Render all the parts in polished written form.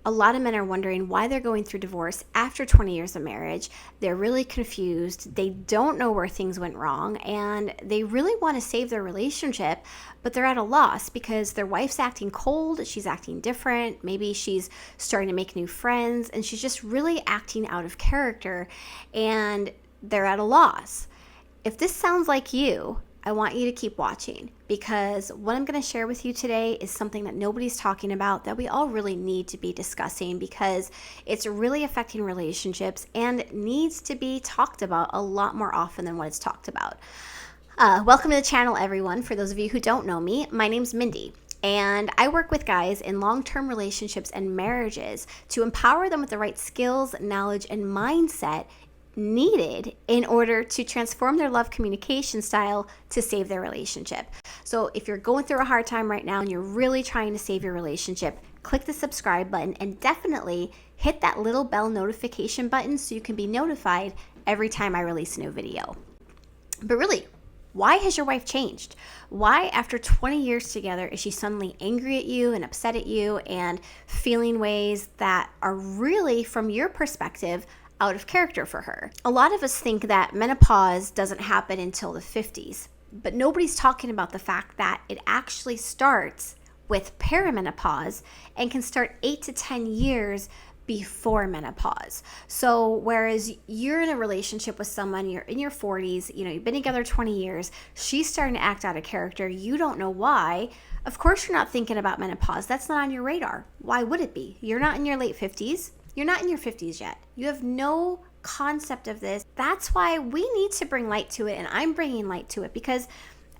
A lot of men are wondering why they're going through divorce after 20 years of marriage. They're really confused. They don't know where things went wrong, and they really want to save their relationship, but they're at a loss because their wife's acting cold, she's acting different, maybe she's starting to make new friends, and she's just really acting out of character, and they're at a loss. If this sounds like you, I want you to keep watching, because what I'm going to share with you today is something that nobody's talking about that we all really need to be discussing, because it's really affecting relationships and needs to be talked about a lot more often than what it's talked about. Welcome to the channel, everyone. For those of you who don't know me, my name's Mindy. And I work with guys in long-term relationships and marriages to empower them with the right skills, knowledge, and mindset needed in order to transform their love communication style to save their relationship. So if you're going through a hard time right now and you're really trying to save your relationship, click the subscribe button and definitely hit that little bell notification button so you can be notified every time I release a new video. But really, why has your wife changed? Why, after 20 years together, is she suddenly angry at you and upset at you and feeling ways that are really, from your perspective, out of character for her? A lot of us think that menopause doesn't happen until the 50s, but nobody's talking about the fact that it actually starts with perimenopause and can start 8 to 10 years before menopause. So whereas you're in a relationship with someone, you're in your 40s, you've been together 20 years, she's starting to act out of character, you don't know why. Of course you're not thinking about menopause. That's not on your radar. Why would it be? You're not in your late 50s. You're not in your 50s yet. You have no concept of this. That's why we need to bring light to it, and I'm bringing light to it, because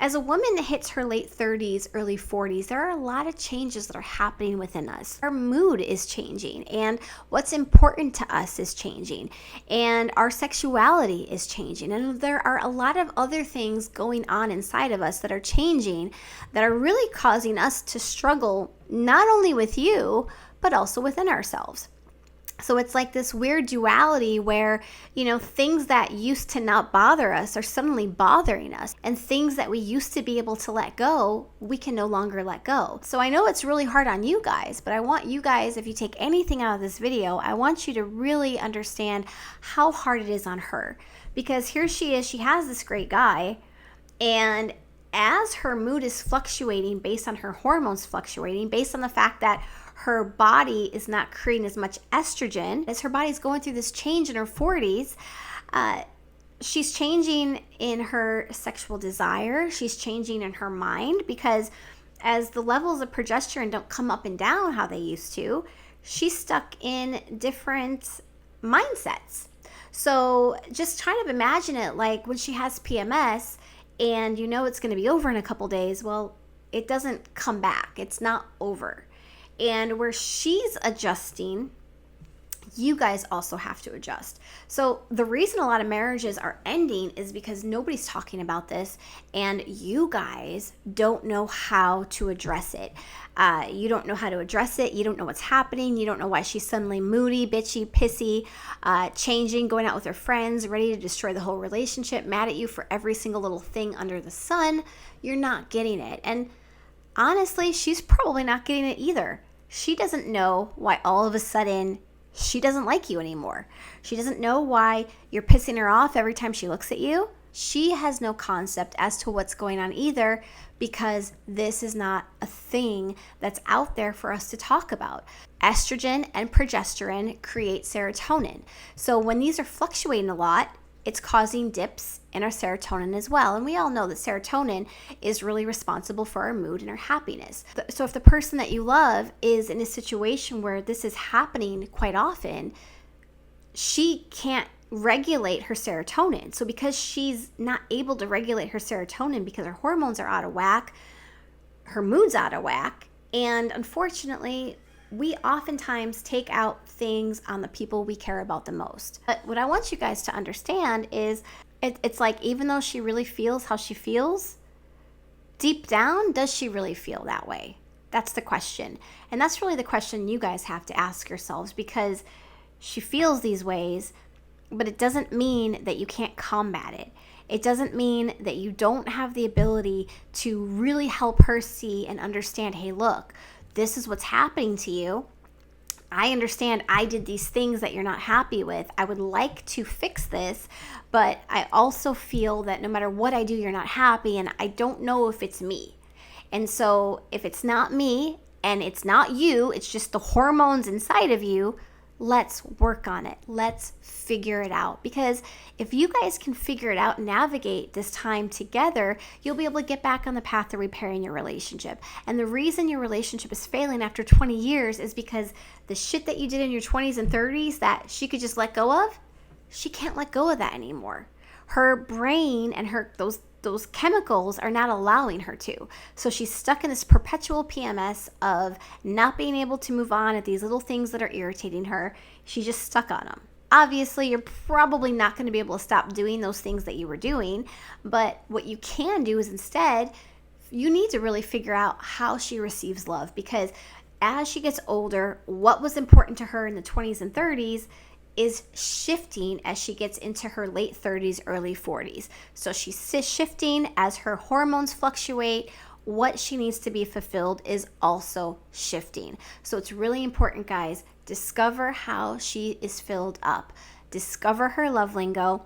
as a woman that hits her late 30s, early 40s, there are a lot of changes that are happening within us. Our mood is changing, and what's important to us is changing, and our sexuality is changing, and there are a lot of other things going on inside of us that are changing, that are really causing us to struggle, not only with you, but also within ourselves. So it's like this weird duality where, things that used to not bother us are suddenly bothering us. And things that we used to be able to let go, we can no longer let go. So I know it's really hard on you guys, but I want you guys, if you take anything out of this video, I want you to really understand how hard it is on her. Because here she is, she has this great guy, and as her mood is fluctuating based on her hormones fluctuating, based on the fact that her body is not creating as much estrogen, as her body's going through this change in her 40s, she's changing in her sexual desire, she's changing in her mind, because as the levels of progesterone don't come up and down how they used to, she's stuck in different mindsets. So just kind of imagine it like when she has PMS and it's going to be over in a couple days. Well, it doesn't come back. It's not over. And where she's adjusting, you guys also have to adjust. So the reason a lot of marriages are ending is because nobody's talking about this, and you guys don't know how to address it. You don't know how to address it. You don't know what's happening. You don't know why she's suddenly moody, bitchy, pissy, changing, going out with her friends, ready to destroy the whole relationship, mad at you for every single little thing under the sun. You're not getting it. And honestly, she's probably not getting it either. She doesn't know why all of a sudden she doesn't like you anymore. She doesn't know why you're pissing her off every time she looks at you. She has no concept as to what's going on either, because this is not a thing that's out there for us to talk about. Estrogen and progesterone create serotonin. So when these are fluctuating a lot, it's causing dips in our serotonin as well. And we all know that serotonin is really responsible for our mood and our happiness. So if the person that you love is in a situation where this is happening quite often, she can't regulate her serotonin. So because she's not able to regulate her serotonin because her hormones are out of whack, her mood's out of whack, and unfortunately, we oftentimes take out things on the people we care about the most. But what I want you guys to understand is it's like, even though she really feels how she feels, deep down, does she really feel that way? That's the question. And that's really the question you guys have to ask yourselves, because she feels these ways, but it doesn't mean that you can't combat it. It doesn't mean that you don't have the ability to really help her see and understand, hey, look, this is what's happening to you. I understand I did these things that you're not happy with. I would like to fix this, but I also feel that no matter what I do, you're not happy, and I don't know if it's me. And so if it's not me and it's not you, it's just the hormones inside of you, let's work on it. Let's figure it out. Because if you guys can figure it out and navigate this time together, you'll be able to get back on the path to repairing your relationship. And the reason your relationship is failing after 20 years is because the shit that you did in your 20s and 30s that she could just let go of, she can't let go of that anymore. Her brain and those chemicals are not allowing her to. So she's stuck in this perpetual PMS of not being able to move on at these little things that are irritating her. She's just stuck on them. Obviously, you're probably not going to be able to stop doing those things that you were doing, but what you can do is instead, you need to really figure out how she receives love, because as she gets older, what was important to her in the 20s and 30s is shifting as she gets into her late 30s, early 40s. So she's shifting as her hormones fluctuate. What she needs to be fulfilled is also shifting. So it's really important, guys. Discover how she is filled up. Discover her love lingo.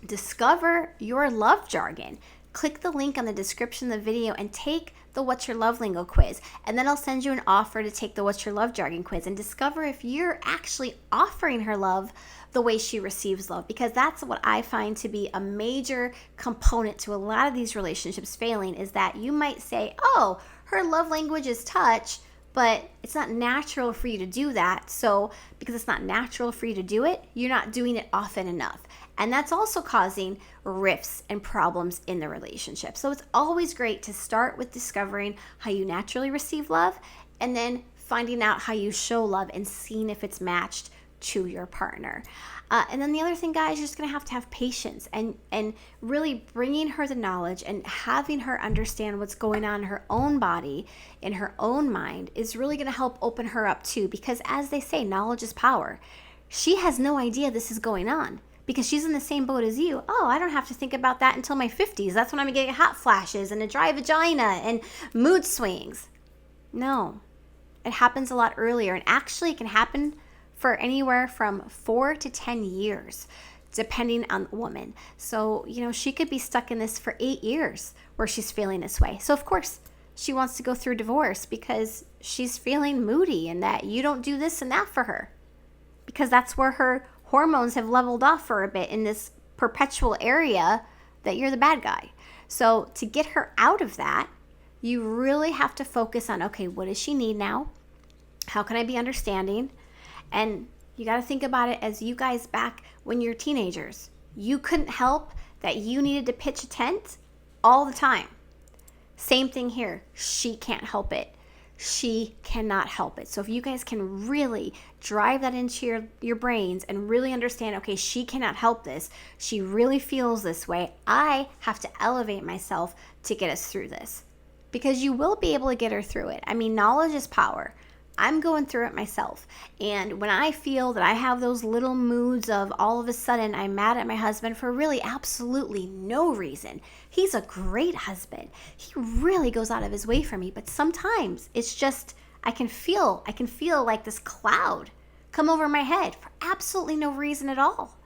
Discover your love jargon. Click the link on the description of the video and take the What's Your Love Lingo quiz. And then I'll send you an offer to take the What's Your Love Jargon quiz and discover if you're actually offering her love the way she receives love. Because that's what I find to be a major component to a lot of these relationships failing, is that you might say, oh, her love language is touch, but it's not natural for you to do that. So because it's not natural for you to do it, you're not doing it often enough. And that's also causing rifts and problems in the relationship. So it's always great to start with discovering how you naturally receive love, and then finding out how you show love and seeing if it's matched to your partner. And then the other thing, guys, you're just going to have patience and really bringing her the knowledge and having her understand what's going on in her own body, in her own mind, is really going to help open her up too. Because as they say, knowledge is power. She has no idea this is going on, because she's in the same boat as you. Oh, I don't have to think about that until my 50s. That's when I'm getting hot flashes and a dry vagina and mood swings. No, it happens a lot earlier. And actually, it can happen for anywhere from 4 to 10 years, depending on the woman. So, she could be stuck in this for 8 years where she's feeling this way. So, of course, she wants to go through divorce because she's feeling moody and that you don't do this and that for her. Because that's where her hormones have leveled off for a bit in this perpetual area that you're the bad guy. So to get her out of that, you really have to focus on, okay, what does she need now? How can I be understanding? And you got to think about it as you guys back when you're teenagers. You couldn't help that you needed to pitch a tent all the time. Same thing here. She can't help it. She cannot help it. So if you guys can really drive that into your brains and really understand, okay, she cannot help this. She really feels this way. I have to elevate myself to get us through this, because you will be able to get her through it. I mean, knowledge is power. I'm going through it myself. And when I feel that I have those little moods of all of a sudden I'm mad at my husband for really absolutely no reason. He's a great husband. He really goes out of his way for me. But sometimes it's just, I can feel like this cloud come over my head for absolutely no reason at all.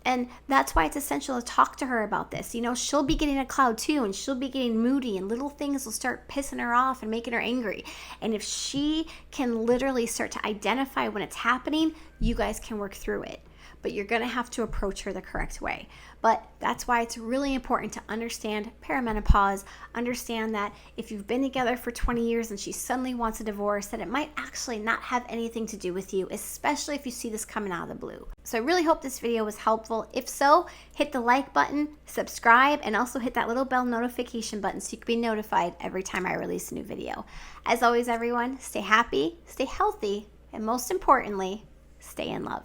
And that's why it's essential to talk to her about this. She'll be getting a cloud too, and she'll be getting moody, and little things will start pissing her off and making her angry. And if she can literally start to identify when it's happening, you guys can work through it. But you're going to have to approach her the correct way. But that's why it's really important to understand perimenopause, understand that if you've been together for 20 years and she suddenly wants a divorce, that it might actually not have anything to do with you, especially if you see this coming out of the blue. So I really hope this video was helpful. If so, hit the like button, subscribe, and also hit that little bell notification button so you can be notified every time I release a new video. As always, everyone, stay happy, stay healthy, and most importantly, stay in love.